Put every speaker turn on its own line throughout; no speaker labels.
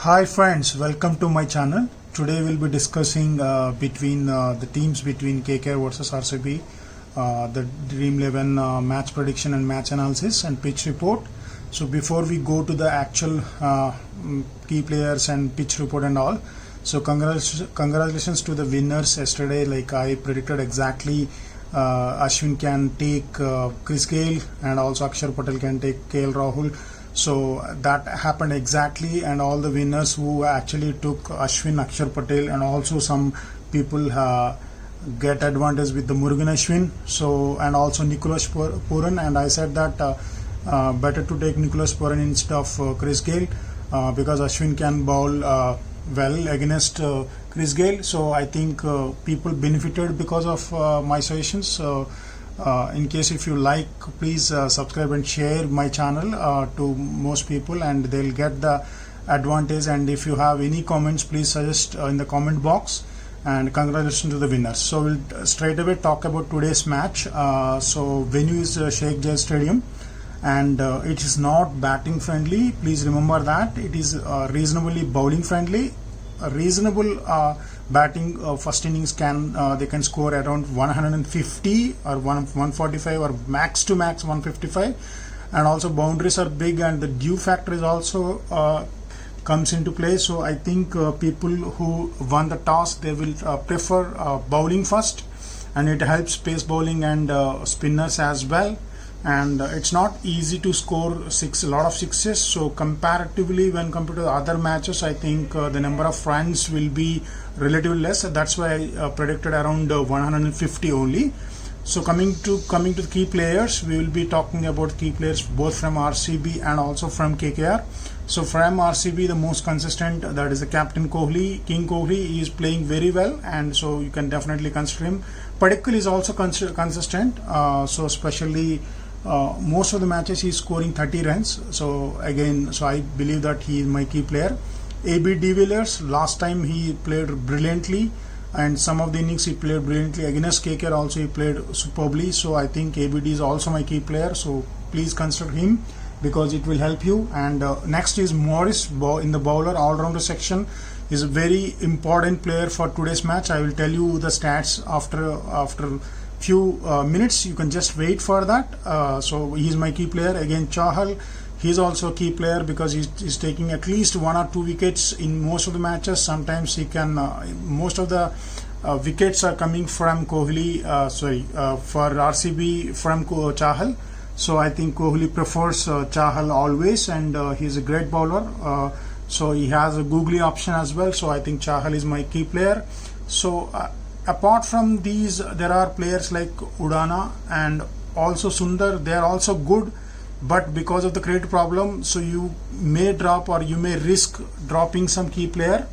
Hi friends, welcome to my channel. Today we'll be discussing between the teams between KKR versus RCB, the Dream 11 match prediction and match analysis and pitch report. So before we go to the actual key players and pitch report and all, so congratulations to the winners yesterday. Like I predicted exactly, Ashwin can take Chris Gayle and also Akshar Patel can take KL Rahul. So that happened exactly, and all the winners who actually took Ashwin, Akshar Patel, and also some people get advantage with the Murugan Ashwin. So and also Nicholas Pooran, and I said that better to take Nicholas Pooran instead of Chris Gayle because Ashwin can bowl well against Chris Gayle. So I think people benefited because of my suggestions. In case if you like, please subscribe and share my channel to most people, and they'll get the advantage. And if you have any comments, please suggest in the comment box. And congratulations to the winners. So we'll straight away talk about today's match. So venue is Sheikh Zayed Stadium, and it is not batting friendly. Please remember that it is reasonably bowling friendly. A reasonable batting first innings they can score around 150 or 145 or max to max 155, and also boundaries are big, and the dew factor is also comes into play. So I think people who won the toss, they will prefer bowling first, and it helps pace bowling and spinners as well. And it's not easy to score a lot of sixes. So comparatively, when compared to other matches, I think the number of runs will be relatively less. That's why I predicted around 150 only. So coming to the key players, we will be talking about key players both from RCB and also from KKR. So from RCB, the most consistent, that is the captain Kohli, King Kohli. He is playing very well, and so you can definitely consider him. Padikkal is also consistent. So especially most of the matches he is scoring 30 runs. So again, so I believe that he is my key player. AB de Villiers, last time he played brilliantly, and some of the innings he played brilliantly. Against KKR also he played superbly. So I think ABD is also my key player. So please consider him because it will help you. And next is Morris in the bowler all-rounder section. Is a very important player for today's match. I will tell you the stats after few minutes. You can just wait for that. So he is my key player. Again, Chahal, he is also a key player because he's taking at least 1 or 2 wickets in most of the matches. Sometimes he can most of the wickets are coming from Kohli, for RCB from Chahal. So I think Kohli prefers Chahal always, and he's a great bowler. So he has a googly option as well. So I think Chahal is my key player. So apart from these, there are players like Udana and also Sundar. They are also good, but because of the credit problem, so you may drop or you may risk dropping some key player.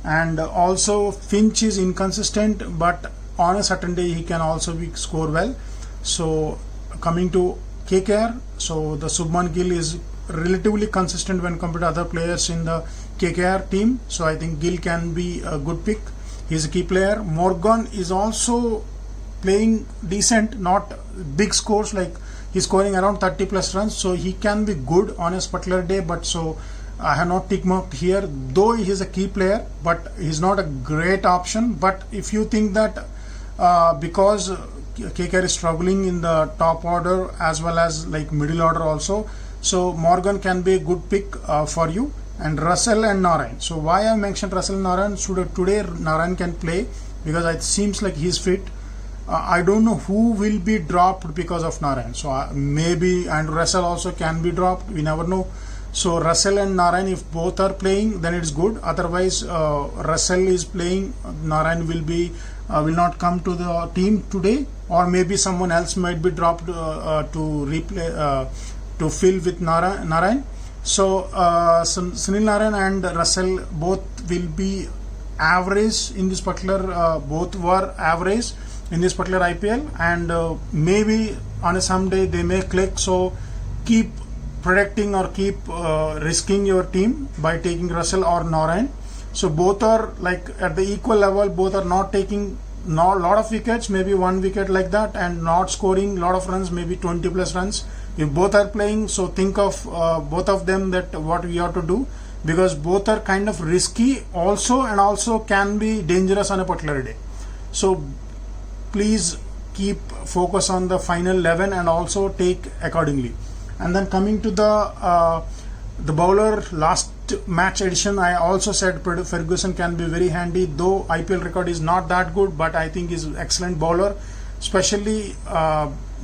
And also Finch is inconsistent, but on a certain day he can also score well. So coming to KKR, so the Shubman Gill is relatively consistent when compared to other players in the KKR team. So I think Gill can be a good pick. He's a key player. Morgan is also playing decent, not big scores, like he's scoring around 30 plus runs, so he can be good on a particular day. But so I have not tick marked here, though he is a key player, but he's not a great option. But if you think that because KKR is struggling in the top order as well as like middle order also, so Morgan can be a good pick for you. And Russell and Narayan. So why I mentioned Russell and Narayan? So today Narayan can play because it seems like he's fit. I don't know who will be dropped because of Narayan. So maybe, and Russell also can be dropped. We never know. So Russell and Narayan, if both are playing, then it's good. Otherwise, Russell is playing, Narayan will not come to the team today, or maybe someone else might be dropped to fill with Narayan. So Sunil Narayan and Russell both will be average in this particular. Both were average in this particular IPL, and maybe on a someday they may click. So keep predicting or keep risking your team by taking Russell or Narayan. So both are like at the equal level. Both are not taking lot of wickets, maybe 1 wicket like that, and not scoring lot of runs, maybe 20 plus runs. If both are playing, so think of both of them, that what we have to do. because both are kind of risky also and also can be dangerous on a particular day. So please keep focus on the final 11 and also take accordingly. And then coming to the bowler last match edition, I also said Ferguson can be very handy, though IPL record is not that good, but I think he's an excellent bowler, especially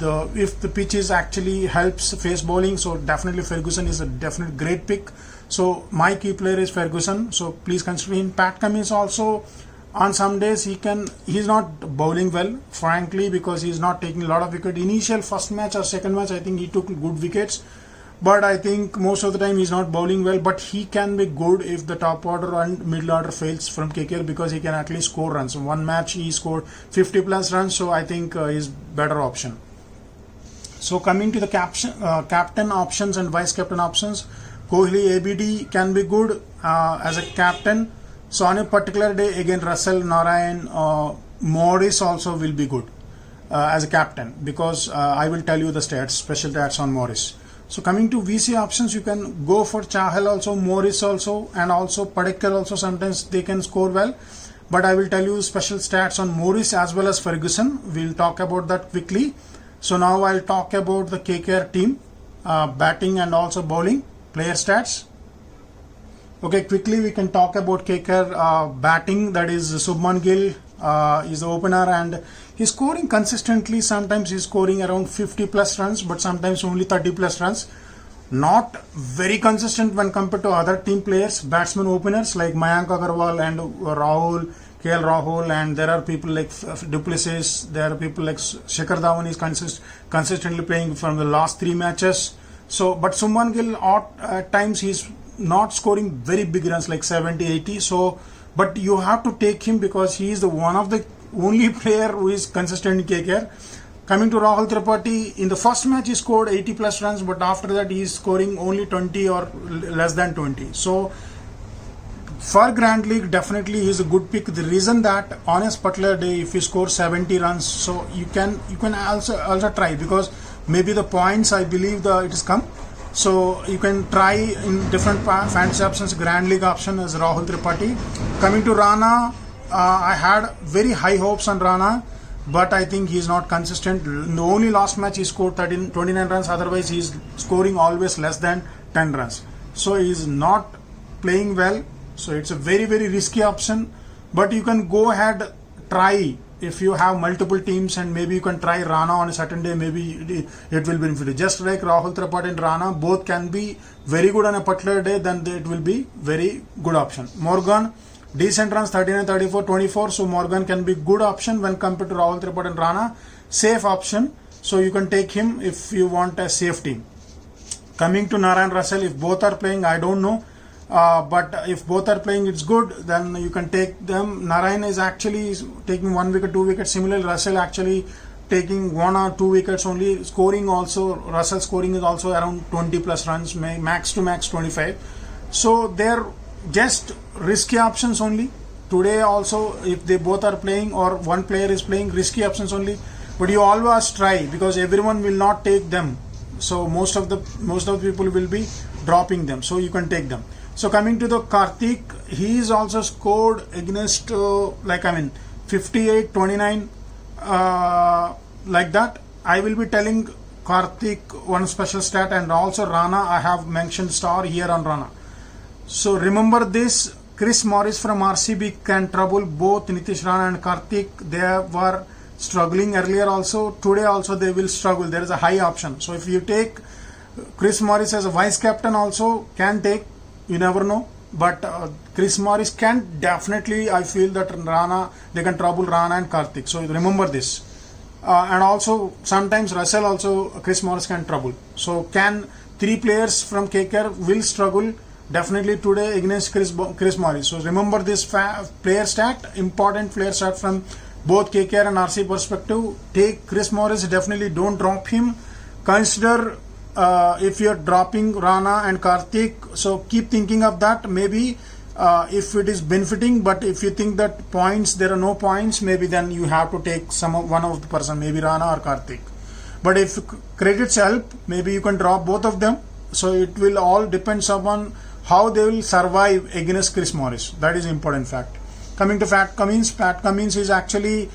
if the pitch is actually helps face bowling. So definitely Ferguson is a definite great pick. So my key player is Ferguson, so please consider him. Pat Cummins also, on some days he's not bowling well, frankly, because he's not taking a lot of wicket. Initial first match or second match I think he took good wickets, but I think most of the time he's not bowling well. But he can be good if the top order and middle order fails from KKR, because he can at least score runs. One match he scored 50 plus runs, so I think he's better option. So coming to the captain options and vice captain options, Kohli, ABD can be good as a captain. So on a particular day, again Russell, Narayan, Morris also will be good as a captain, because I will tell you the stats, special stats on Morris. So coming to VC options, you can go for Chahal also, Morris also, and also Padikkal also. Sometimes they can score well, but I will tell you special stats on Morris as well as Ferguson. We'll talk about that quickly. So now I'll talk about the KKR team, batting and also bowling, player stats. Okay, quickly we can talk about KKR batting. That is Shubman Gill is the opener, and he's scoring consistently. Sometimes he's scoring around 50 plus runs, but sometimes only 30 plus runs. Not very consistent when compared to other team players, batsman openers like Mayank Agarwal and KL Rahul, and there are people like Du Plessis, there are people like Shikhar Dhawan is consistently playing from the last 3 matches. So, but Shubman Gill at times he's not scoring very big runs like 70, 80. So, but you have to take him because he is the one of the only player who is consistent in KKR. Coming to Rahul Tripathi, in the first match he scored 80 plus runs, but after that he is scoring only 20 or less than 20. So for Grand League, definitely he is a good pick. The reason that on a particular day, if he scores 70 runs, so you can also try, because maybe the points, I believe it is come. So you can try in different fantasy options. Grand League option is Rahul Tripathi. Coming to Rana, I had very high hopes on Rana, but I think he is not consistent. In the only last match he scored 29 runs, otherwise he is scoring always less than 10 runs. So he is not playing well. So it's a very, very risky option, but you can go ahead, try. If you have multiple teams, and maybe you can try Rana on a certain day, maybe it will benefit. Just like Rahul Tripathi and Rana, both can be very good on a particular day, then it will be very good option. Morgan, decent runs, 39, 34, 24. So Morgan can be good option when compared to Rahul Tripathi and Rana. Safe option. So you can take him if you want a safe team. Coming to Narayan, Russell, if both are playing, I don't know. But if both are playing, it's good, then you can take them. Narayan is actually taking 1 wicket, 2 wickets. Similarly, Russell actually taking 1 or 2 wickets only. Scoring also, Russell scoring is also around 20 plus runs, max to max 25. So they're just risky options only. Today also, if they both are playing or one player is playing, risky options only. But you always try, because everyone will not take them. So most of the people will be dropping them. So you can take them. So coming to the Karthik, he is also scored against 58, 29, like that. I will be telling Karthik one special stat, and also Rana, I have mentioned star here on Rana. So remember this, Chris Morris from RCB can trouble both Nitish Rana and Karthik. They were struggling earlier also. Today also they will struggle. There is a high option. So if you take Chris Morris as a vice captain also, can take. You never know, but Chris Morris can definitely, I feel that Rana, they can trouble Rana and Karthik. So remember this. And also sometimes Russell also, Chris Morris can trouble. So can 3 players from KKR will struggle definitely today against Chris Morris. So remember this player stat, important player stat from both KKR and RC perspective. Take Chris Morris, definitely don't drop him. Consider if you're dropping Rana and Karthik, so keep thinking of that. Maybe if it is benefiting, but if you think that there are no points, maybe then you have to take one of the person, maybe Rana or Karthik. But if credits help, maybe you can drop both of them. So it will all depends upon how they will survive against Chris Morris. That is important fact. Coming to Pat Cummins is actually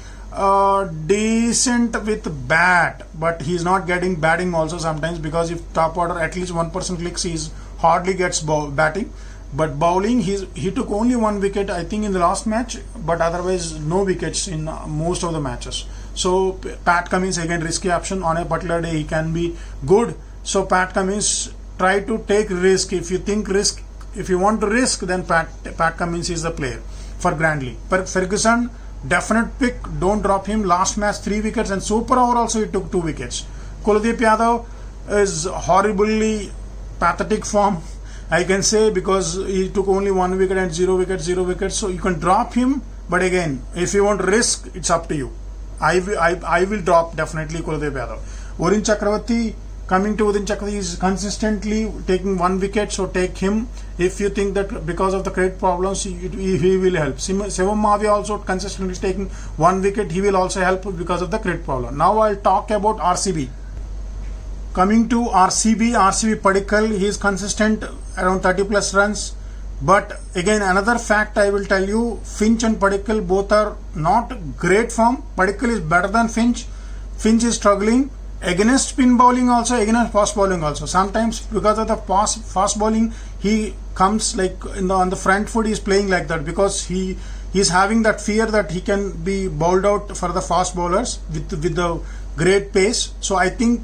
decent with bat, but he's not getting batting also sometimes, because if top order at least one person clicks, he hardly gets batting. But bowling, he took only 1 wicket, I think, in the last match, but otherwise no wickets in most of the matches. So Pat Cummins, again, risky option. On a particular day he can be good. So Pat Cummins, try to take risk. If you want to risk, then Pat Cummins is the player for Grandly. But Ferguson, definite pick. Don't drop him. Last match 3 wickets, and super over also he took 2 wickets. Kuldeep Yadav is horribly pathetic form, I can say, because he took only 1 wicket and 0 wickets. So you can drop him, but again, if you want risk, it's up to you. I will drop definitely Kuldeep Yadav. Varun Chakravarti, coming to Varun Chakravarti, is consistently taking 1 wicket, so take him. If you think that because of the credit problems, he will help. Shivam Mavi also consistently taking 1 wicket. He will also help because of the credit problem. Now I'll talk about RCB. Coming to RCB Padikkal, he is consistent around 30 plus runs. But again, another fact I will tell you, Finch and Padikkal both are not great form. Padikkal is better than Finch. Finch is struggling against spin bowling also, against fast bowling also. Sometimes because of the fast bowling, he comes like on the front foot, he is playing like that, because he is having that fear that he can be bowled out for the fast bowlers with the great pace. So I think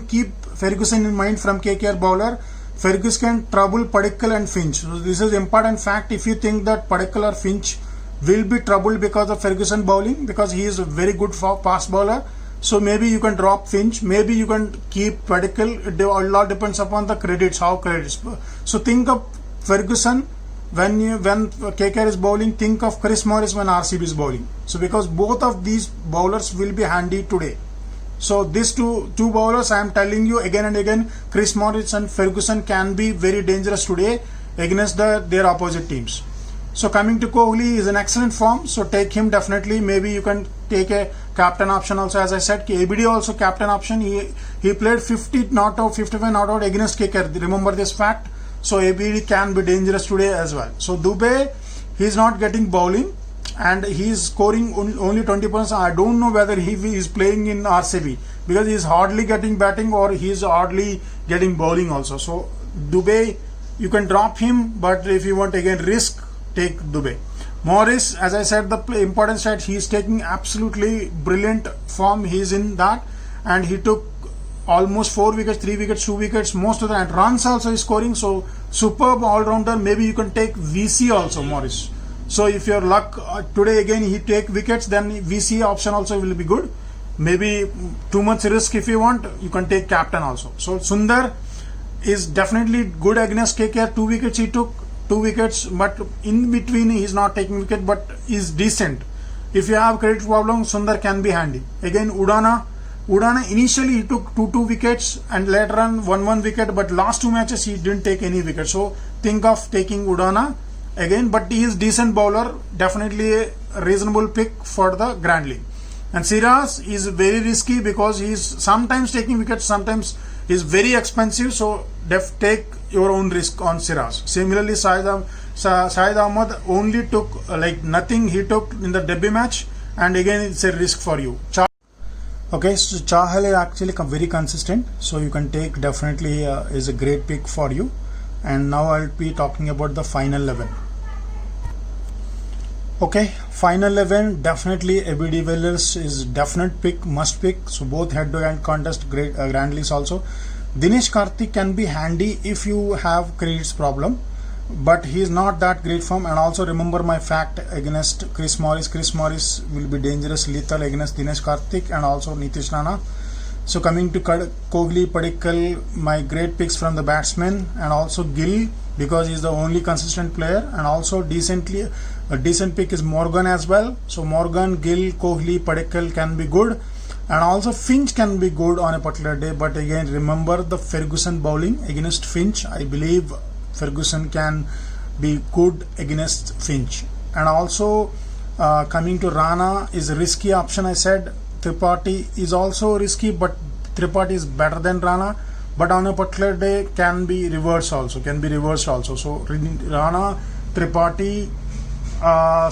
keep Ferguson in mind from KKR bowler. Ferguson can trouble Padikkal and Finch. So this is important fact. If you think that Padikkal or Finch will be troubled because of Ferguson bowling, because he is a very good fast bowler, so maybe you can drop Finch, maybe you can keep Padikkal. It all depends upon the credits, how credits. So think of Ferguson when KKR is bowling, think of Chris Morris when RCB is bowling. So because both of these bowlers will be handy today. So these two bowlers, I am telling you again and again, Chris Morris and Ferguson can be very dangerous today against their opposite teams. So coming to Kohli, is an excellent form, so take him definitely. Maybe you can take a captain option also. As I said, ABD also captain option. He played 50 not out, 55 not out against KKR. Remember this fact. So ABD can be dangerous today as well. So Dubey, he is not getting bowling, and he is scoring only 20 points. I don't know whether he is playing in RCB, because he is hardly getting batting or he is hardly getting bowling also. So Dubey, you can drop him, but if you want again risk, take Dubey. Morris, as I said, the important side, he is taking absolutely brilliant form. He is in that, and he took almost 4 wickets, 3 wickets, 2 wickets, most of the and runs also is scoring. So superb all-rounder. Maybe you can take VC also, Morris. So if your luck today again he take wickets, then VC option also will be good. Maybe too much risk if you want, you can take captain also. So Sundar is definitely good against KKR. 2 wickets he took, 2 wickets, but in between he is not taking wicket, but is decent. If you have credit problem, Sundar can be handy. Again Udana initially he took 2 wickets and later on 1 wicket, but last 2 matches he didn't take any wicket. So think of taking Udana again, but he is decent bowler, definitely a reasonable pick for the Grand League. And Siraj is very risky because he is sometimes taking wickets, sometimes he is very expensive, so take your own risk on Siraj. Similarly, Syed Ahmad only took like nothing he took in the debut match, and again it's a risk for you. Okay, so Chahal is actually very consistent, so you can take, definitely is a great pick for you. And now I'll be talking about the final 11. Okay, final 11, definitely AB de Villiers is definite pick, must pick. So both head-to-head contest, great Grand Leagues also. Dinesh Karthik can be handy if you have credits problem, but he is not that great form. And also remember my fact against Chris Morris. Chris Morris will be dangerous, lethal against Dinesh Karthik and also Nitish Rana. So coming to Kohli, Padikkal, my great picks from the batsmen, and also Gill, because he is the only consistent player, and also a decent pick is Morgan as well. So Morgan, Gill, Kohli, Padikkal can be good, and also Finch can be good on a particular day. But again, remember the Ferguson bowling against Finch. I believe Ferguson can be good against Finch. And also coming to Rana is a risky option. I said Tripathi is also risky, but Tripathi is better than Rana. but on a particular day can be reversed also. So Rana Tripathi,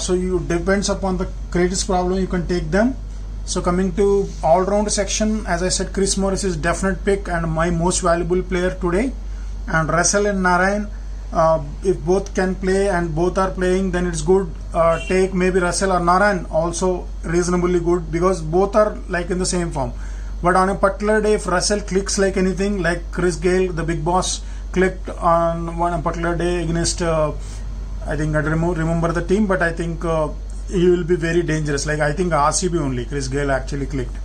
so you depends upon the credits problem, you can take them. So coming to all-round section, as I said, Chris Morris is definite pick and my most valuable player today. And Russell and Narayan, if both can play and both are playing, then it's good. Take maybe Russell or Narayan, also reasonably good, because both are like in the same form. But on a particular day, if Russell clicks like anything, like Chris Gayle, the big boss, clicked on one particular day against, I think I don't remember the team, but I think he will be very dangerous. Like I think RCB only, Chris Gayle actually clicked.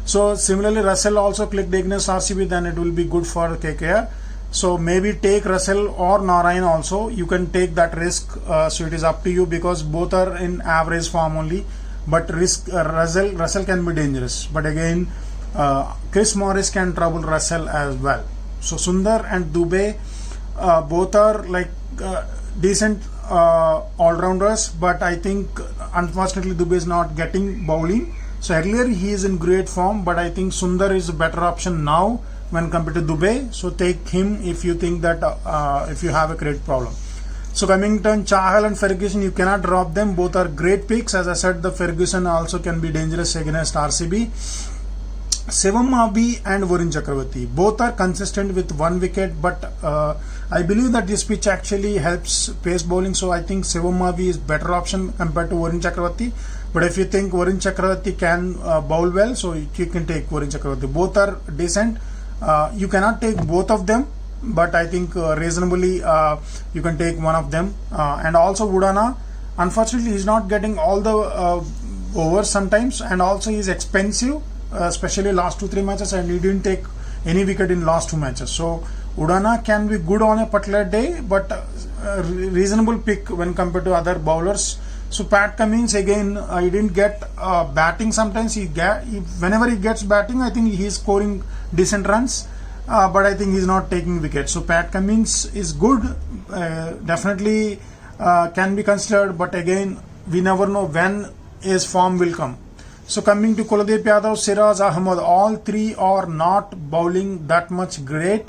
So similarly, Russell also clicked against RCB, then it will be good for KKR. So maybe take Russell or Narayan also. You can take that risk. So it is up to you, because both are in average form only. But Russell can be dangerous. But again, Chris Morris can trouble Russell as well. So Sundar and Dubey, both are like decent all-rounders. But I think unfortunately Dubey is not getting bowling. So earlier he is in great form, but I think Sundar is a better option now when compared to Dubey. So take him if you think that if you have a credit problem. So coming to Chahal and Ferguson, you cannot drop them. Both are great picks. As I said, the Ferguson also can be dangerous against RCB. Shivam Mavi and Varun Chakravarti, both are consistent with 1 wicket, but I believe that this pitch actually helps pace bowling. So I think Shivam Mavi is better option compared to Varun Chakravarti. But if you think Varun Chakravarti can bowl well, so you can take Varun Chakravarti. Both are decent. You cannot take both of them, but I think reasonably you can take one of them. And also Udana, unfortunately he's not getting all the overs sometimes, and also he's expensive, especially last 2-3 matches, and he didn't take any wicket in last 2 matches. So Udana can be good on a particular day, but reasonable pick when compared to other bowlers. So Pat Cummins, again, he didn't get batting. Sometimes whenever he gets batting, I think he's scoring decent runs, but I think he's not taking wickets. So Pat Cummins is good, definitely can be considered, but again, we never know when his form will come. So coming to Kuldeep Yadav, Siraj Ahmed, all three are not bowling that much great.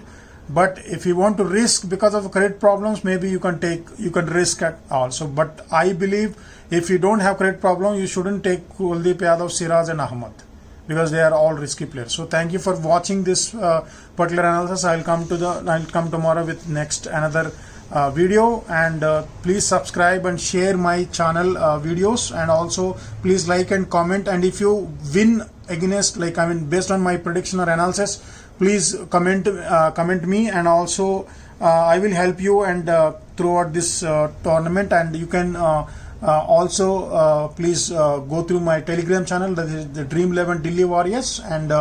But if you want to risk because of credit problems, maybe you can risk at all. So, but I believe if you don't have credit problem, you shouldn't take Kuldeep Yadav, Siraj and Ahmed, because they are all risky players. So thank you for watching this particular analysis. I'll come tomorrow with another video, and please subscribe and share my channel videos, and also please like and comment. And if you win against, like I mean based on my prediction or analysis, please comment me, and also I will help you and throughout this tournament. And you can also please go through my Telegram channel, that is the Dream 11 Delhi Warriors, and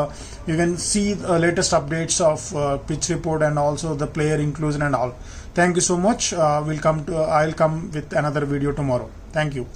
you can see the latest updates of pitch report and also the player inclusion and all. Thank you so much. I'll come with another video tomorrow. Thank you.